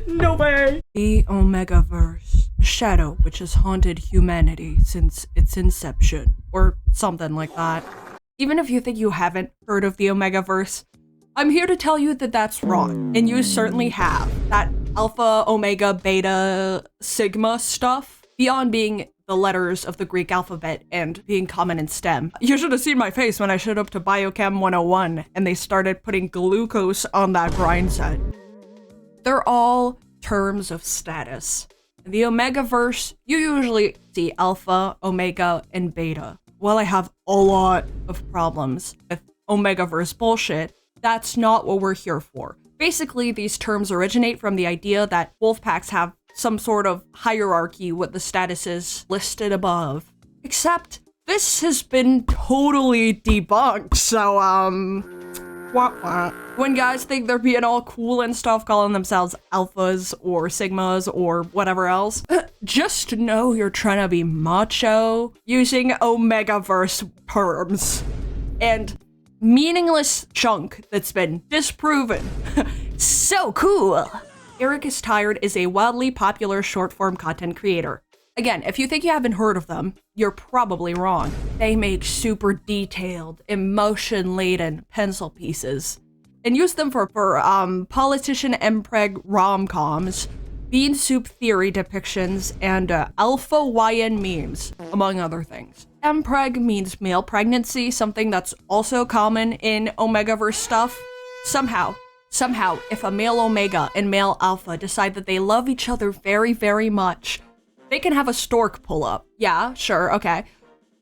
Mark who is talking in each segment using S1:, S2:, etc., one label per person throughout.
S1: No way. The Omegaverse, a shadow which has haunted humanity since its inception, or something like that. Even if you think you haven't heard of the Omegaverse, I'm here to tell you that that's wrong, and you certainly have. That alpha, omega, beta, sigma stuff, beyond being the letters of the Greek alphabet and being common in STEM. You should have seen my face when I showed up to Biochem 101 and they started putting glucose on that grind set. They're all terms of status. In the Omegaverse, you usually see alpha, omega, and beta. While I have a lot of problems with Omegaverse bullshit, that's not what we're here for. Basically, these terms originate from the idea that wolf packs have some sort of hierarchy with the statuses listed above. Except, this has been totally debunked, so, when guys think they're being all cool and stuff, calling themselves alphas or sigmas or whatever else, just know you're trying to be macho using Omegaverse terms. And meaningless junk that's been disproven. So cool! Erykistired is a wildly popular short-form content creator. Again, if you think you haven't heard of them, you're probably wrong. They make super detailed, emotion-laden pencil pieces and use them for politician MPreg rom-coms, bean soup theory depictions, and alpha YN memes, among other things. MPreg means male pregnancy, something that's also common in Omegaverse stuff. Somehow, if a male Omega and male Alpha decide that they love each other very, very much, they can have a stork pull up. Yeah, sure, okay.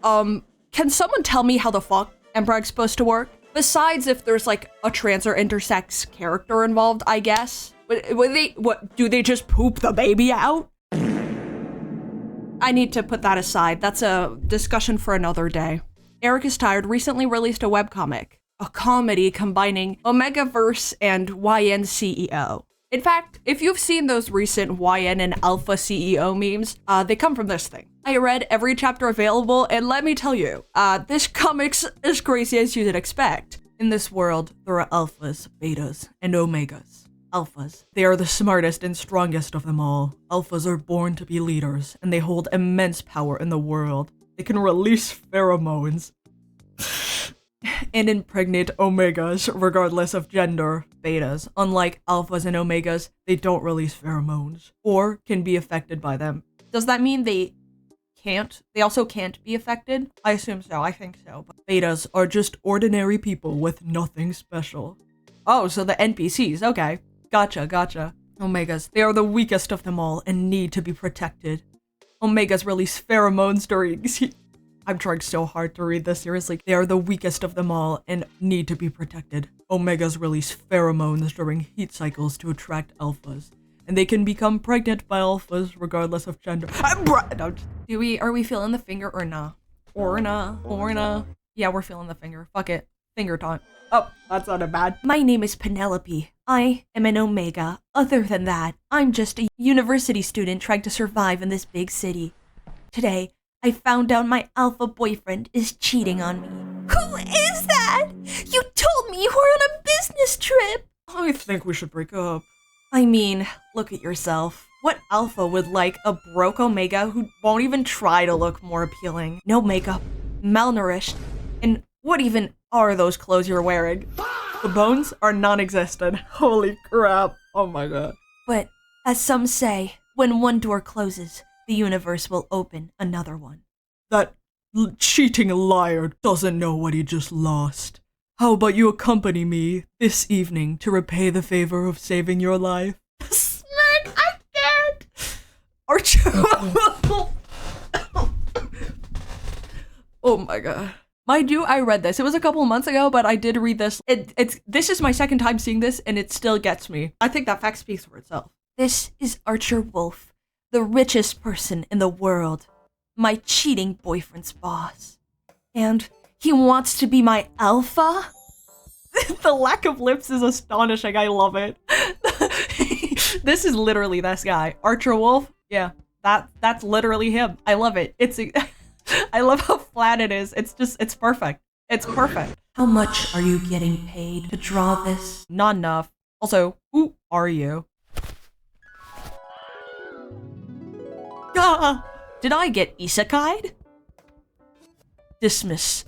S1: Can someone tell me how the fuck MPreg's supposed to work? Besides if there's like a trans or intersex character involved, I guess. What, do they just poop the baby out? I need to put that aside. That's a discussion for another day. Erykistired recently released a webcomic, a comedy combining Omegaverse and YN CEO. In fact, if you've seen those recent YN and Alpha CEO memes, they come from this thing. I read every chapter available, and let me tell you, this comic's as crazy as you'd expect. In this world, there are alphas, betas, and omegas. Alphas. They are the smartest and strongest of them all. Alphas are born to be leaders, and they hold immense power in the world. They can release pheromones and impregnate omegas regardless of gender. Betas, unlike alphas and omegas, they don't release pheromones or can be affected by them. Does that mean they can't? They also can't be affected? I assume so. I think so. But betas are just ordinary people with nothing special. Oh, so the NPCs. Okay. Gotcha. Omegas. They are the weakest of them all and need to be protected. Omegas release pheromones during... I'm trying so hard to read this, seriously. They are the weakest of them all and need to be protected. Omegas release pheromones during heat cycles to attract alphas. And they can become pregnant by alphas regardless of gender. Are we feeling the finger or nah? Or nah? Yeah, we're feeling the finger. Fuck it. Finger taunt. Oh, that sounded bad. My name is Penelope. I am an Omega. Other than that, I'm just a university student trying to survive in this big city. Today, I found out my alpha boyfriend is cheating on me. Who is that? You told me you were on a business trip. I think we should break up. I mean, look at yourself. What alpha would like a broke Omega who won't even try to look more appealing? No makeup, malnourished, and what even are those clothes you're wearing? The bones are non-existent. Holy crap. Oh my god. But, as some say, when one door closes, the universe will open another one. That cheating liar doesn't know what he just lost. How about you accompany me this evening to repay the favor of saving your life? Smack, I can't! Archer! Oh my god. Mind you, I read this. It was a couple of months ago, but I did read this. This is my second time seeing this, and it still gets me. I think that fact speaks for itself. This is Archer Wolf, the richest person in the world, my cheating boyfriend's boss. And he wants to be my alpha? The lack of lips is astonishing. I love it. This is literally this guy. Archer Wolf? Yeah, that's literally him. I love it. I love how flat it is. It's perfect. It's perfect.
S2: How much are you getting paid to draw this?
S1: Not enough. Also, who are you? Ah! Did I get isekai'd? Dismas.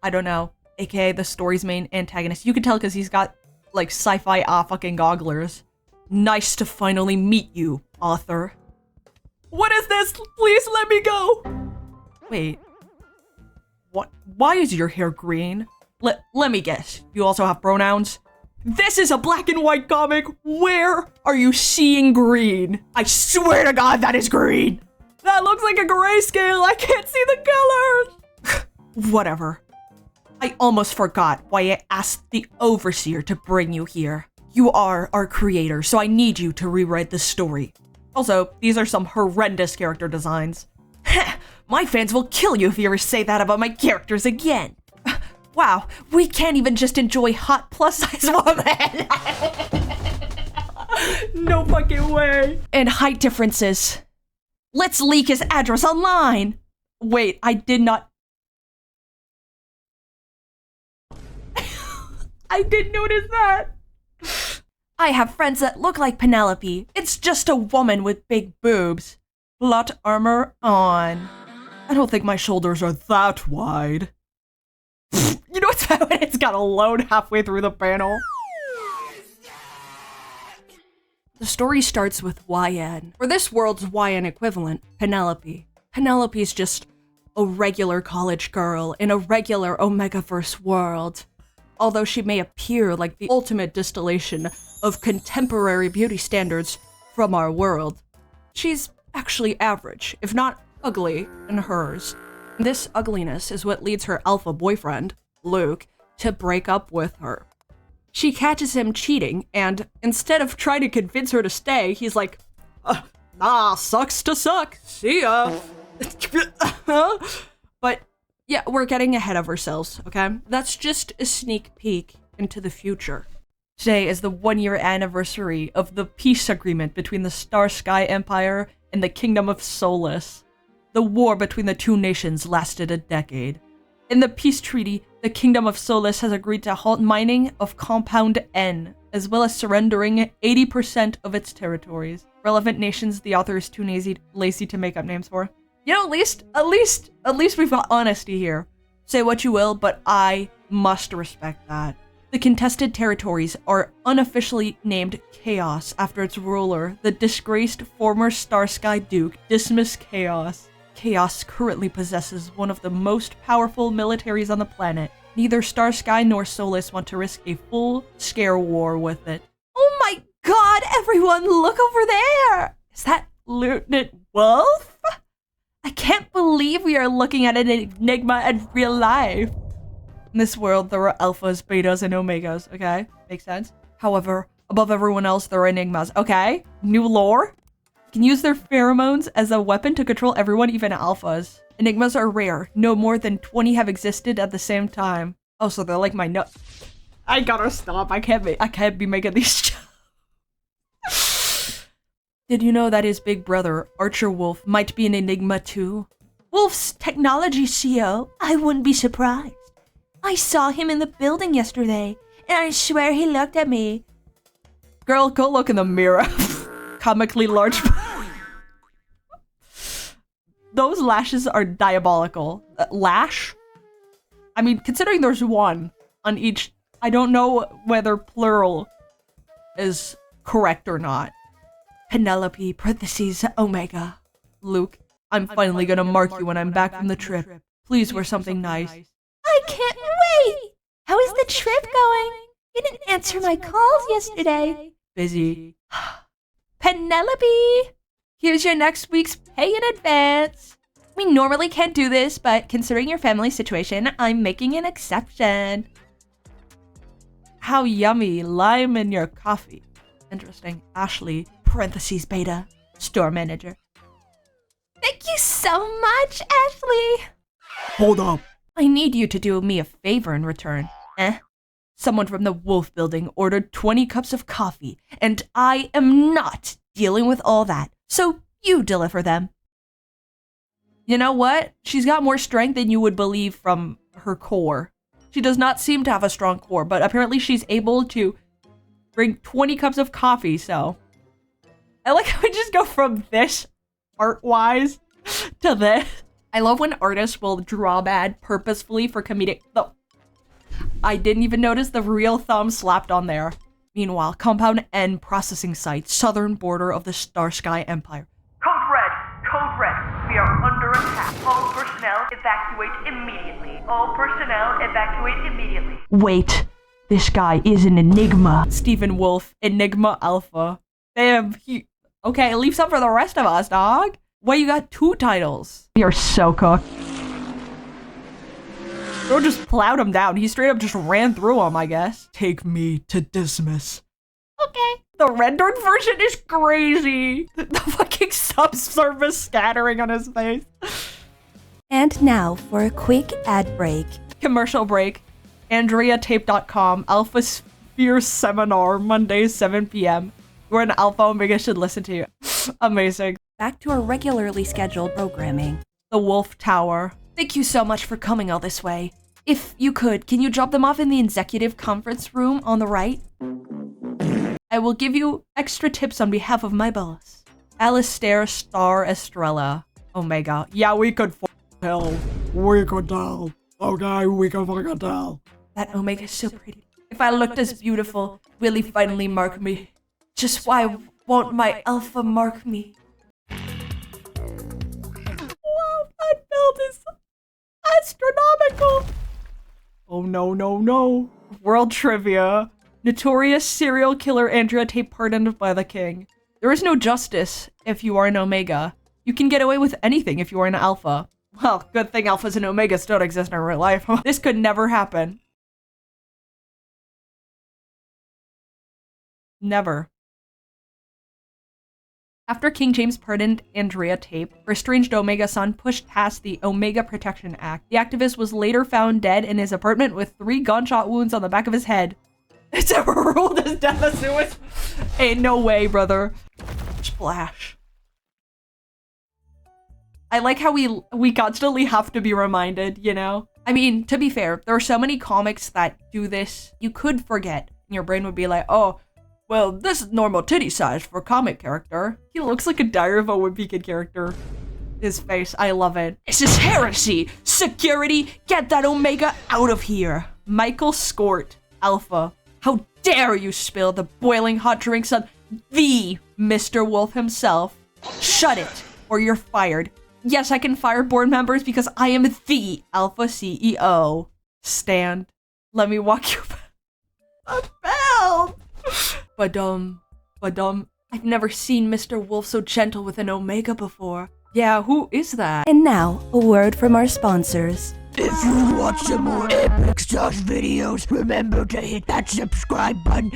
S1: I don't know. AKA the story's main antagonist. You can tell because he's got, like, sci-fi fucking gogglers. Nice to finally meet you, author. What is this? Please let me go! Wait. What? Why is your hair green? Let me guess. You also have pronouns? This is a black and white comic. Where are you seeing green? I swear to God that is green. That looks like a grayscale. I can't see the colors. Whatever. I almost forgot why I asked the overseer to bring you here. You are our creator, so I need you to rewrite the story. Also, these are some horrendous character designs. My fans will kill you if you ever say that about my characters again. Wow, we can't even just enjoy hot plus-size women. No fucking way. And height differences. Let's leak his address online. Wait, I did not. I didn't notice that. I have friends that look like Penelope. It's just a woman with big boobs. Plot armor on. I don't think my shoulders are that wide. You know what's bad when it's gotta load halfway through the panel? The story starts with YN, or this world's YN equivalent, Penelope. Penelope's just a regular college girl in a regular Omegaverse world. Although she may appear like the ultimate distillation of contemporary beauty standards from our world, she's actually average, if not ugly, in hers. This ugliness is what leads her alpha boyfriend, Luke, to break up with her. She catches him cheating, and instead of trying to convince her to stay, he's like, nah, sucks to suck, see ya. But yeah, we're getting ahead of ourselves, okay? That's just a sneak peek into the future. Today is the 1-year anniversary of the peace agreement between the Star Sky Empire and the Kingdom of Solace. The war between the two nations lasted a decade. In the peace treaty, the Kingdom of Solace has agreed to halt mining of Compound N, as well as surrendering 80% of its territories. Relevant nations the author is too lazy to make up names for. You know, at least we've got honesty here. Say what you will, but I must respect that. The contested territories are unofficially named Chaos after its ruler, the disgraced former Starsky Duke, Dismas Chaos. Chaos currently possesses one of the most powerful militaries on the planet. Neither Starsky nor Solace want to risk a full-scale war with it. Oh my god, everyone, look over there! Is that Lieutenant Wolf? I can't believe we are looking at an enigma in real life. In this world, there are alphas, betas, and omegas, okay? Makes sense. However, above everyone else, there are enigmas, okay? New lore? Can use their pheromones as a weapon to control everyone, even alphas. Enigmas are rare. No more than 20 have existed at the same time. Oh, so they're like my nut. I gotta stop. I can't be making these jokes. Did you know that his big brother, Archer Wolf, might be an enigma too? Wolf's technology CO? I wouldn't be surprised. I saw him in the building yesterday, and I swear he looked at me. Girl, go look in the mirror. Comically large. Those lashes are diabolical. Lash? I mean, considering there's one on each, I don't know whether plural is correct or not. Penelope, parentheses, Omega. Luke, I'm finally gonna mark you when I'm back from the trip. Please wear something nice. I can't wait! How is the trip going? You didn't answer my calls yesterday. Busy. Penelope! Here's your next week's pay in advance. We normally can't do this, but considering your family situation, I'm making an exception. How yummy, lime in your coffee. Interesting. Ashley, parentheses beta, store manager. Thank you so much, Ashley! Hold up. I need you to do me a favor in return. Someone from the Wolf Building ordered 20 cups of coffee, and I am not dealing with all that, so you deliver them. You know what? She's got more strength than you would believe from her core. She does not seem to have a strong core, but apparently she's able to drink 20 cups of coffee, so. I like how we just go from this art-wise to this. I love when artists will draw bad purposefully for comedic. I didn't even notice the real thumb slapped on there. Meanwhile, Compound N processing site, southern border of the Starsky Empire.
S3: Code red! Code red! We are under attack. All personnel evacuate immediately. All personnel evacuate immediately.
S2: Wait, this guy is an enigma.
S1: Stephen Wolf, Enigma Alpha. Damn, okay, leave some for the rest of us, dog. Why you got 2 titles?
S2: You're so cooked.
S1: Bro just plowed him down. He straight up just ran through him, I guess. Take me to Dismas. Okay. The rendered version is crazy. The fucking subsurface scattering on his face.
S4: And now for a quick ad break.
S1: Commercial break. AndreaTape.com. Alpha Sphere Seminar, Mondays, 7 p.m. We're an Alpha Omega should listen to you. Amazing.
S4: Back to our regularly scheduled programming.
S1: The Wolf Tower. Thank you so much for coming all this way. If you could, can you drop them off in the executive conference room on the right? I will give you extra tips on behalf of my boss. Alistair Star Estrella. Omega. Yeah, we could tell. We could tell. Okay, we can fucking tell. That Omega's so pretty. If I looked as beautiful, will he finally mark me? Just why won't my Alpha mark me? Wow, that build is astronomical. Oh no, no, no. World trivia. Notorious serial killer Andrea Tate pardoned by the king. There is no justice if you are an Omega. You can get away with anything if you are an Alpha. Well, good thing Alphas and Omegas don't exist in real life. This could never happen. Never. After King James pardoned Andrea Tate, her estranged Omega son pushed past the Omega Protection Act. The activist was later found dead in his apartment with 3 gunshot wounds on the back of his head. It's ever ruled as death a suicide? Ain't no way, brother. Splash. I like how we constantly have to be reminded, you know? I mean, to be fair, there are so many comics that do this, you could forget. And your brain would be like, oh, well, this is normal titty size for a comic character. He looks like a Diary of a Wimpy Kid character. His face, I love it. This is heresy! Security, get that Omega out of here! Michael Scort, Alpha. How dare you spill the boiling hot drinks on the Mr. Wolf himself? Shut it, or you're fired. Yes, I can fire board members because I am the Alpha CEO. Stand. Let me walk you back. A bell! Badum. I've never seen Mr. Wolf so gentle with an Omega before. Yeah, who is that?
S4: And now, a word from our sponsors.
S5: If you want some more epic stuff videos, remember to hit that subscribe button.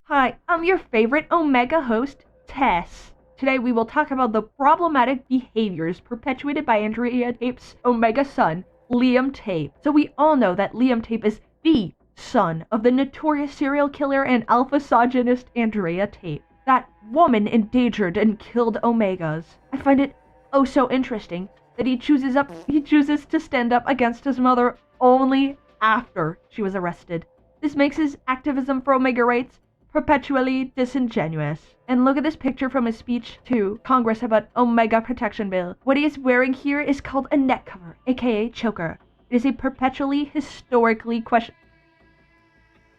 S1: Hi, I'm your favorite Omega host, Tess. Today we will talk about the problematic behaviors perpetuated by Andrea Tape's Omega son, Liam Tape. So we all know that Liam Tape is the son of the notorious serial killer and alpha-misogynist Andrea Tate. That woman endangered and killed Omegas. I find it oh so interesting that he chooses to stand up against his mother only after she was arrested. This makes his activism for Omega rights perpetually disingenuous. And look at this picture from his speech to Congress about Omega Protection Bill. What he is wearing here is called a neck cover, aka choker. It is a perpetually historically question.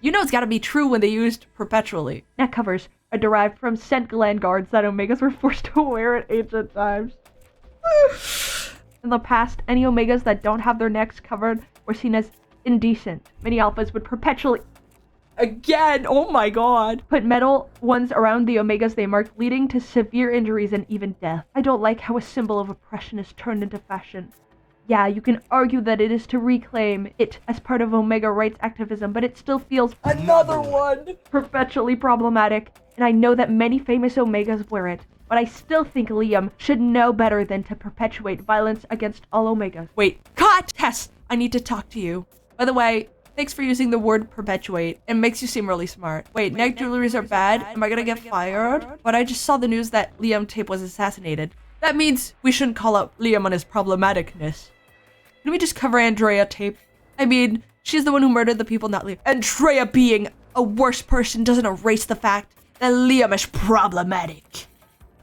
S1: You know it's gotta be true when they used perpetually. Neck covers are derived from scent gland guards that Omegas were forced to wear at ancient times. In the past, any Omegas that don't have their necks covered were seen as indecent. Many Alphas would perpetually... Again! Oh my god! Put metal ones around the Omegas they marked, leading to severe injuries and even death. I don't like how a symbol of oppression is turned into fashion. Yeah, you can argue that it is to reclaim it as part of Omega rights activism, but it still feels another one perpetually problematic. And I know that many famous Omegas wear it, but I still think Liam should know better than to perpetuate violence against all Omegas. Wait, cut! Tess, I need to talk to you. By the way, thanks for using the word perpetuate. It makes you seem really smart. Wait, neck jewelries are bad? Am I gonna get fired? But I just saw the news that Liam Tape was assassinated. That means we shouldn't call out Liam on his problematicness. Can we just cover Andrea Tape? I mean, she's the one who murdered the people, not Liam. And Treya being a worse person doesn't erase the fact that Liam is problematic.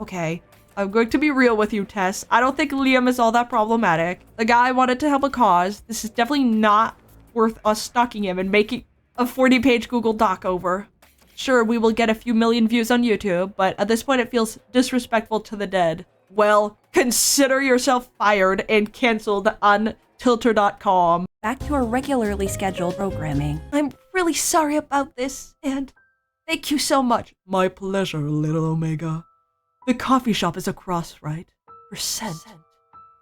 S1: Okay, I'm going to be real with you, Tess. I don't think Liam is all that problematic. The guy wanted to help a cause. This is definitely not worth us stalking him and making a 40-page Google Doc over. Sure, we will get a few million views on YouTube, but at this point it feels disrespectful to the dead. Well, consider yourself fired and canceled on Tilter.com.
S4: Back to our regularly scheduled programming.
S1: I'm really sorry about this, and thank you so much. My pleasure, little Omega. The coffee shop is across, right? Her scent.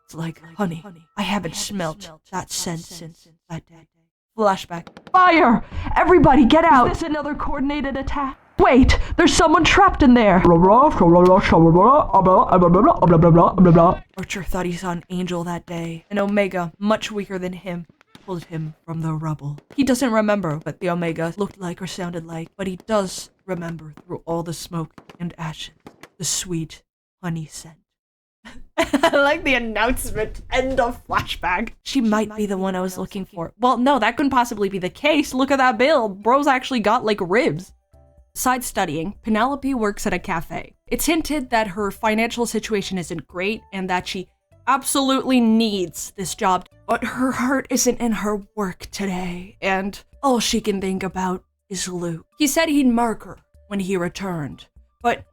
S1: It's like honey. I haven't smelt that scent since that day. Flashback.
S2: Fire! Everybody get out! Is this another coordinated attack? Wait, there's someone trapped in there!
S1: Archer thought he saw an angel that day, and Omega, much weaker than him, pulled him from the rubble. He doesn't remember what the Omega looked like or sounded like, but he does remember through all the smoke and ashes, the sweet honey scent. I like the announcement. End of flashback. She might be the one I was looking for. Well, no, that couldn't possibly be the case. Look at that build. Bro's actually got, like, ribs. Besides studying, Penelope works at a cafe. It's hinted that her financial situation isn't great and that she absolutely needs this job. But her heart isn't in her work today, and all she can think about is Luke. He said he'd mark her when he returned, but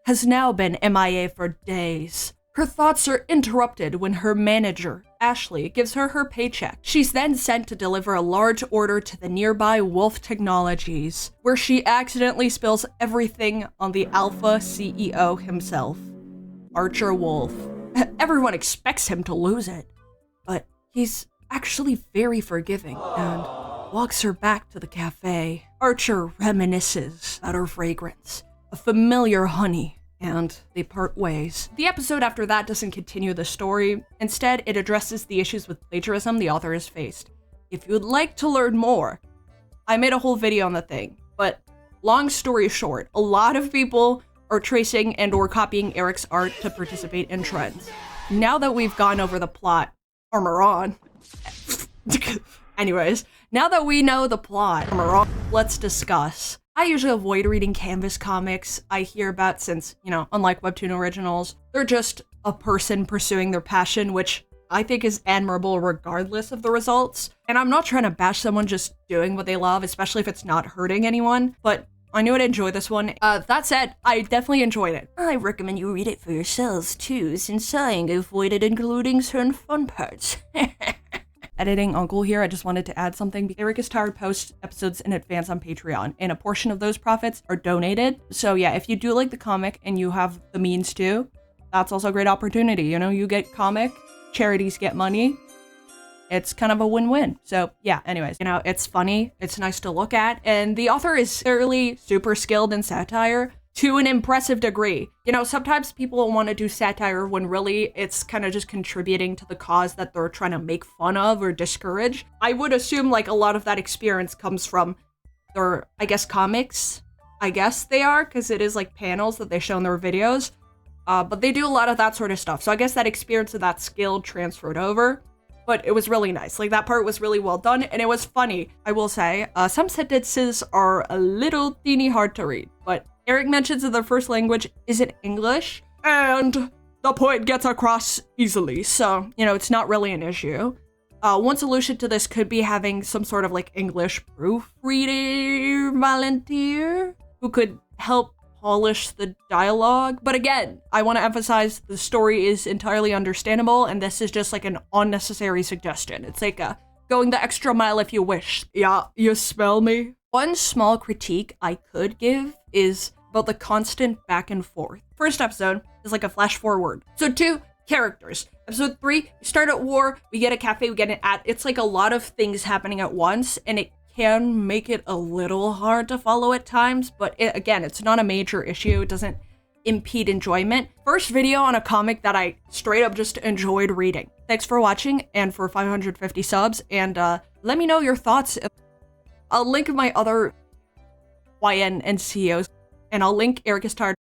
S1: has now been MIA for days. Her thoughts are interrupted when her manager, Ashley, gives her her paycheck. She's then sent to deliver a large order to the nearby Wolf Technologies, where she accidentally spills everything on the Alpha CEO himself, Archer Wolf. Everyone expects him to lose it, but he's actually very forgiving and walks her back to the cafe. Archer reminisces at her fragrance, a familiar honey, and they part ways. The episode after that doesn't continue the story. Instead, it addresses the issues with plagiarism the author has faced. If you'd like to learn more, I made a whole video on the thing, but long story short, a lot of people are tracing and or copying Eric's art to participate in trends. Now that we've gone over the plot, armor on. Anyways, now that we know the plot, armor on, let's discuss. I usually avoid reading Canvas comics I hear about since, you know, unlike webtoon originals, they're just a person pursuing their passion, which I think is admirable regardless of the results. And I'm not trying to bash someone just doing what they love, especially if it's not hurting anyone, but I knew I'd enjoy this one. That said, I definitely enjoyed it. I recommend you read it for yourselves too, since I avoided including certain fun parts. Editing Uncle here, I just wanted to add something. Erykistired posts episodes in advance on Patreon, and a portion of those profits are donated. So yeah, if you do like the comic and you have the means to, that's also a great opportunity. You know, you get comic, charities get money. It's kind of a win-win. So yeah, anyways, you know, it's funny, it's nice to look at, and the author is fairly super skilled in satire to an impressive degree. You know, sometimes people want to do satire when really it's kind of just contributing to the cause that they're trying to make fun of or discourage. I would assume like a lot of that experience comes from their, I guess, comics. I guess they are, because it is like panels that they show in their videos. But they do a lot of that sort of stuff. So I guess that experience of that skill transferred over. But it was really nice. Like, that part was really well done, and it was funny. I will say, some sentences are a little teeny hard to read, but Eric mentions that their first language isn't English, and the point gets across easily, so, you know, it's not really an issue. One solution to this could be having some sort of, like, English proofreader volunteer who could help polish the dialogue. But again, I want to emphasize the story is entirely understandable, and this is just like an unnecessary suggestion. It's like going the extra mile if you wish. Yeah, you smell me? One small critique I could give is about the constant back and forth. First episode is like a flash forward. So 2 characters. Episode 3, we start at war, we get a cafe, we get an ad. It's like a lot of things happening at once, and it can make it a little hard to follow at times, but again, it's not a major issue. It doesn't impede enjoyment. First video on a comic that I straight up just enjoyed reading. Thanks for watching and for 550 subs, and let me know your thoughts. I'll link my other YN and CEOs, and I'll link Erykistired